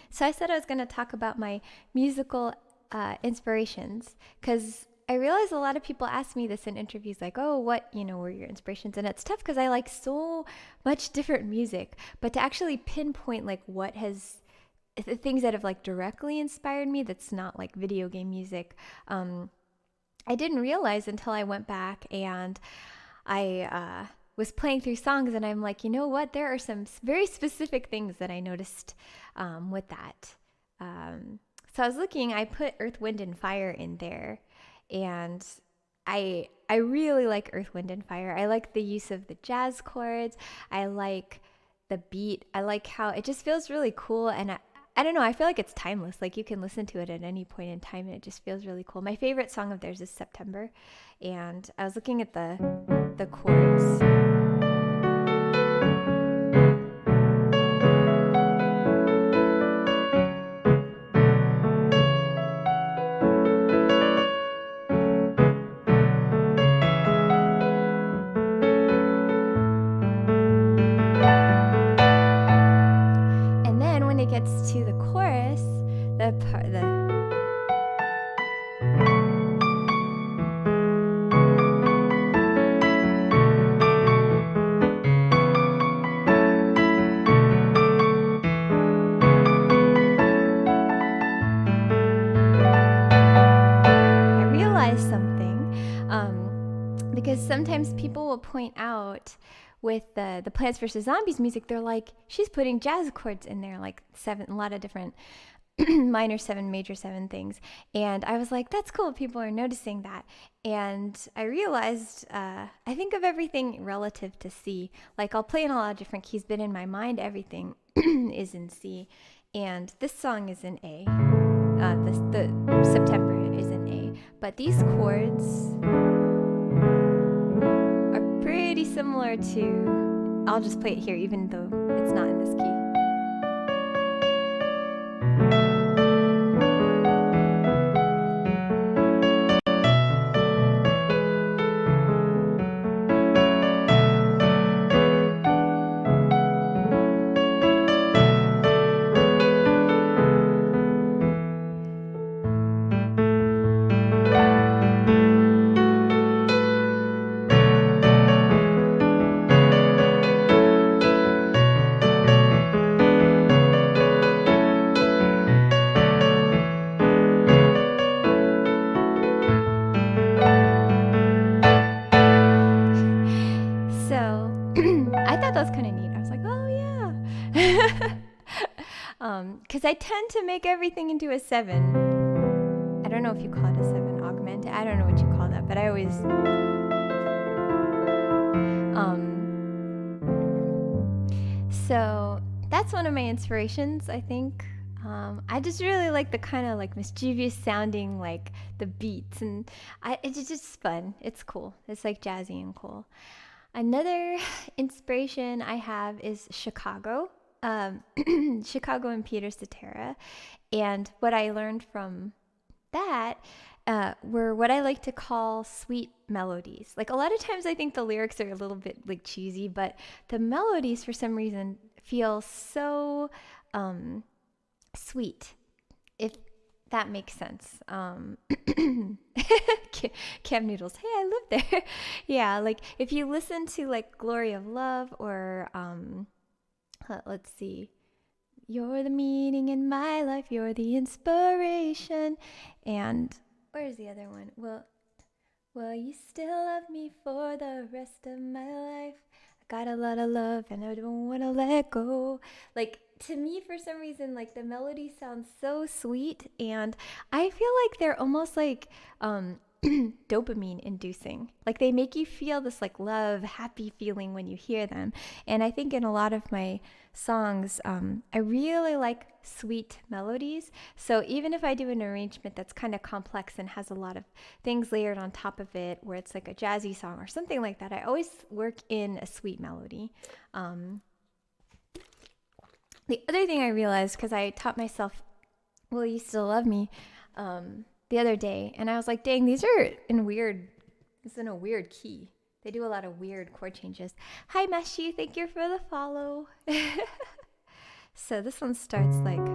So I said I was going to talk about my musical inspirations because I realize a lot of people ask me this in interviews, like, oh, what, were your inspirations? And it's tough because I like so much different music, but to actually pinpoint like what has the things that have like directly inspired me that's not like video game music, I didn't realize until I went back and I was playing through songs, and I'm like, you know what? There are some very specific things that I noticed with that. So I was looking, I put Earth, Wind, and Fire in there, and I really like Earth, Wind, and Fire. I like the use of the jazz chords. I like the beat. I like how it just feels really cool, and I don't know, I feel like it's timeless. Like you can listen to it at any point in time and it just feels really cool. My favorite song of theirs is September, and I was looking at the chords. And then when it gets to the chorus, the something, because sometimes people will point out with the Plants vs. Zombies music, they're like, she's putting jazz chords in there, like a lot of different minor 7, major 7 things. And I was like, that's cool, people are noticing that. And I realized, I think of everything relative to C. Like I'll play in a lot of different keys, but in my mind, everything is in C. And this song is in A. The September is in A, but these chords are pretty similar to, I'll just play it here even though it's not in this key. That was kind of neat. I was like, oh yeah. Because I tend to make everything into a 7. I don't know if you call it a 7 augmented. I don't know what you call that, but I always so that's one of my inspirations, I think. I just really like the kind of like mischievous sounding, like the beats, and it's just fun. It's cool. It's like jazzy and cool. Another inspiration I have is Chicago, Chicago and Peter Cetera. And what I learned from that were what I like to call sweet melodies. Like a lot of times I think the lyrics are a little bit like cheesy, but the melodies for some reason feel so sweet, if that makes sense. Cam Noodles, hey, I live there. Yeah, like if you listen to like Glory of Love or let's see, you're the meaning in my life, you're the inspiration, and where's the other one? Will you still love me for the rest of my life? I got a lot of love and I don't want to let go. Like, to me, for some reason, like the melody sounds so sweet, and I feel like they're almost like dopamine inducing. Like they make you feel this like love, happy feeling when you hear them. And I think in a lot of my songs, I really like sweet melodies. So even if I do an arrangement that's kind of complex and has a lot of things layered on top of it, where it's like a jazzy song or something like that, I always work in a sweet melody. The other thing I realized, because I taught myself Will You Still Love Me the other day, and I was like, dang, these are it's in a weird key. They do a lot of weird chord changes. Hi, Meshi, thank you for the follow. So this one starts like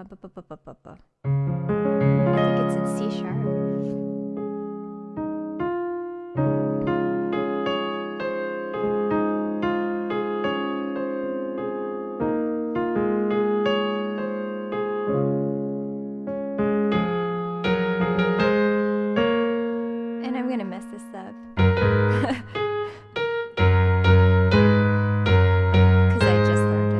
I think it's in C sharp. And I'm gonna mess this up. Because I just learned it.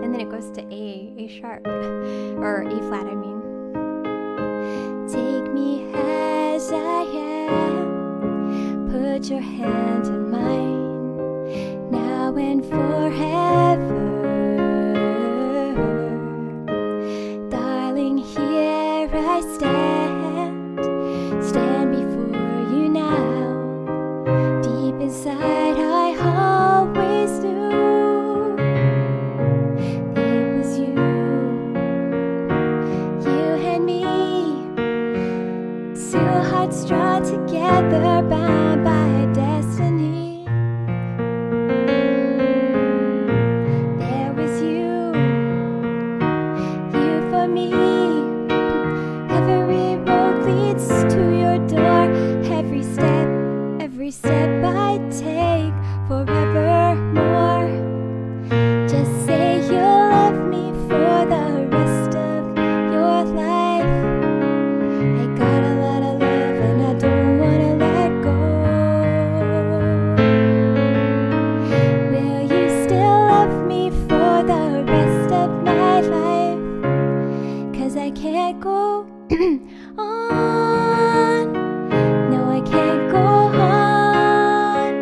And then it goes to A sharp. Or E flat, I mean. Take me as I am. Put your hand in mine. Now and forever. Darling, here I stand. Stand before you now. Deep inside, I always knew it was you. You and me. Two hearts drawn together, bound by destiny. There was you for me. Every road leads to your door. Every step I take forevermore. Just say you'll love me for the rest of your life. I got a lot of love and I don't wanna let go. Will you still love me for the rest of my life? 'Cause I can't go on. No, I can't go on.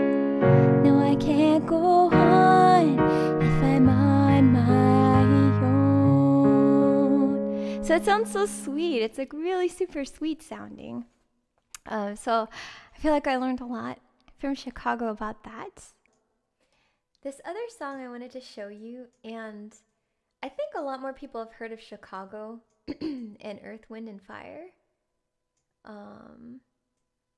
No, I can't go on if I'm on my own. So it sounds so sweet. It's like really super sweet sounding. So I feel like I learned a lot from Chicago about that. This other song I wanted to show you, and I think a lot more people have heard of Chicago and Earth, Wind, and Fire.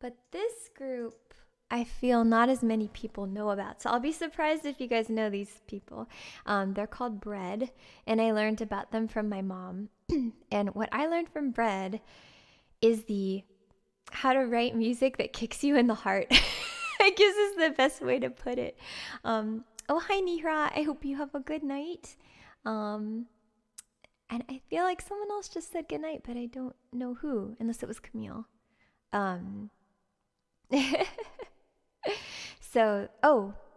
But this group, I feel not as many people know about. So I'll be surprised if you guys know these people. They're called Bread, and I learned about them from my mom. And what I learned from Bread is how to write music that kicks you in the heart. I guess is the best way to put it. Oh, hi, Nihra. I hope you have a good night. And I feel like someone else just said good night, but I don't know who, unless it was Camille. So,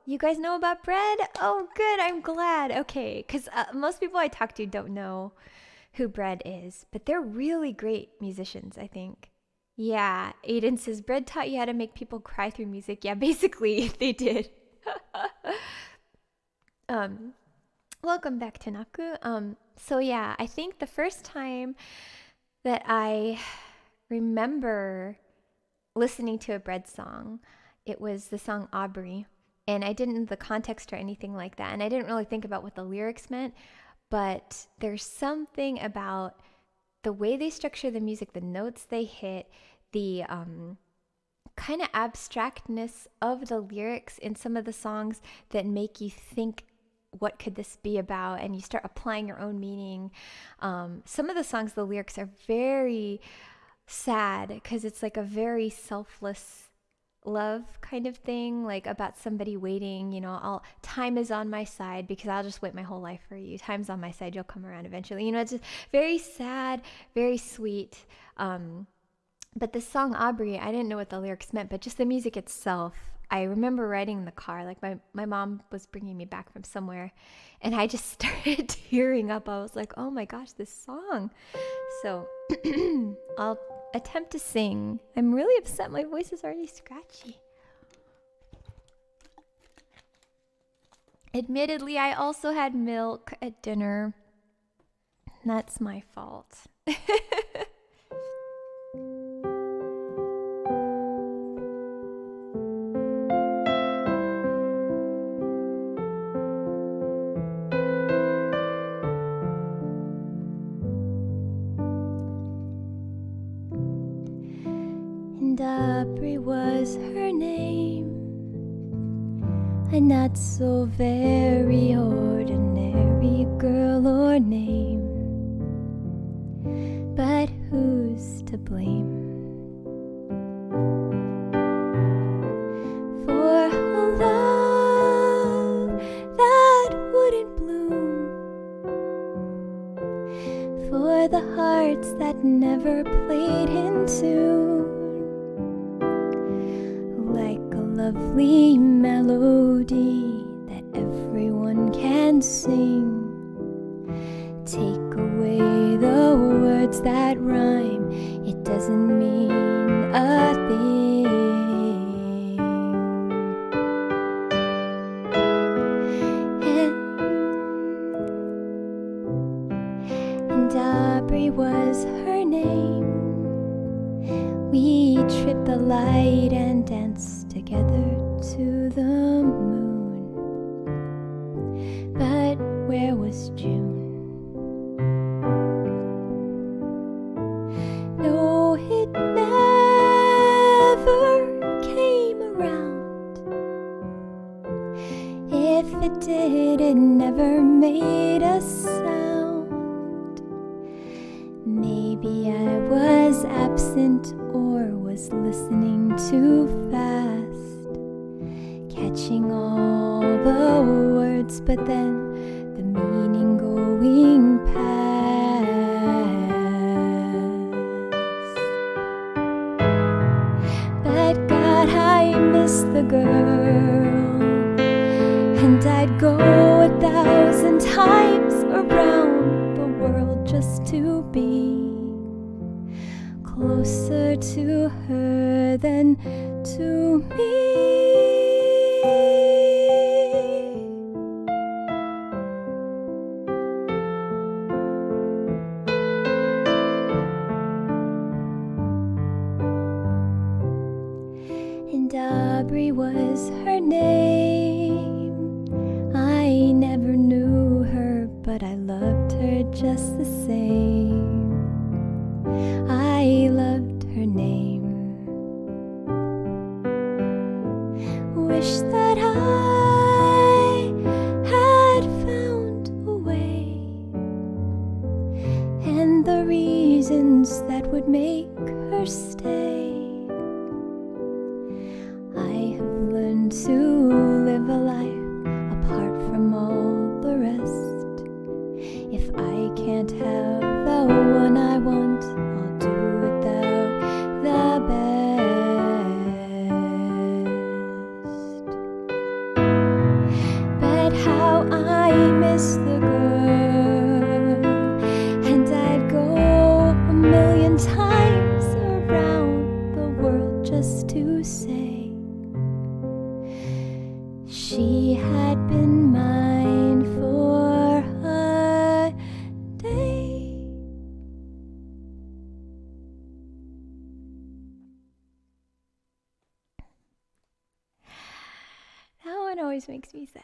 you guys know about Bread? Oh, good. I'm glad. Okay, because most people I talk to don't know who Bread is, but they're really great musicians, I think. Yeah, Aiden says, Bread taught you how to make people cry through music. Yeah, basically, they did. Welcome back to Naku. So yeah, I think the first time that I remember listening to a Bread song, it was the song Aubrey. And I didn't know the context or anything like that. And I didn't really think about what the lyrics meant. But there's something about the way they structure the music, the notes they hit, the kind of abstractness of the lyrics in some of the songs that make you think, what could this be about? And you start applying your own meaning. Some of the songs, the lyrics are very sad because it's like a very selfless love kind of thing, like about somebody waiting, time is on my side because I'll just wait my whole life for you. Time's on my side, you'll come around eventually. It's just very sad, very sweet. But this song Aubrey, I didn't know what the lyrics meant, but just the music itself, I remember riding in the car, like my mom was bringing me back from somewhere, and I just started tearing up. I was like, oh my gosh, this song. So I'll attempt to sing. I'm really upset. My voice is already scratchy. Admittedly, I also had milk at dinner. That's my fault. Aubrey was her name, a not so very ordinary girl or name, but who's to blame for a love that wouldn't bloom, for the hearts that never played in tune, like a lovely melody that everyone can sing. Take away the words that rhyme, it doesn't mean a thing. And Aubrey was her name. We tripped the light and danced together to the moon. But where was June? No, it never came around. If it did, it never made a sound. Maybe I was absent or was listening too fast, catching all the words, but then the meaning going past. But God, I miss the girl, and I'd go 1,000 times around the world just to be closer to her than to me. And Aubrey was her name. I never knew her, but I loved her just the same. I loved her name. Wish that I had found a way, and the reasons that would make her stay. I have learned to live a life apart from all the rest. If I can't have the one I want, I'll do without the best. But how I miss the girl, and I'd go 1,000,000 times around the world just to say she had been mine for a day. That one always makes me sad.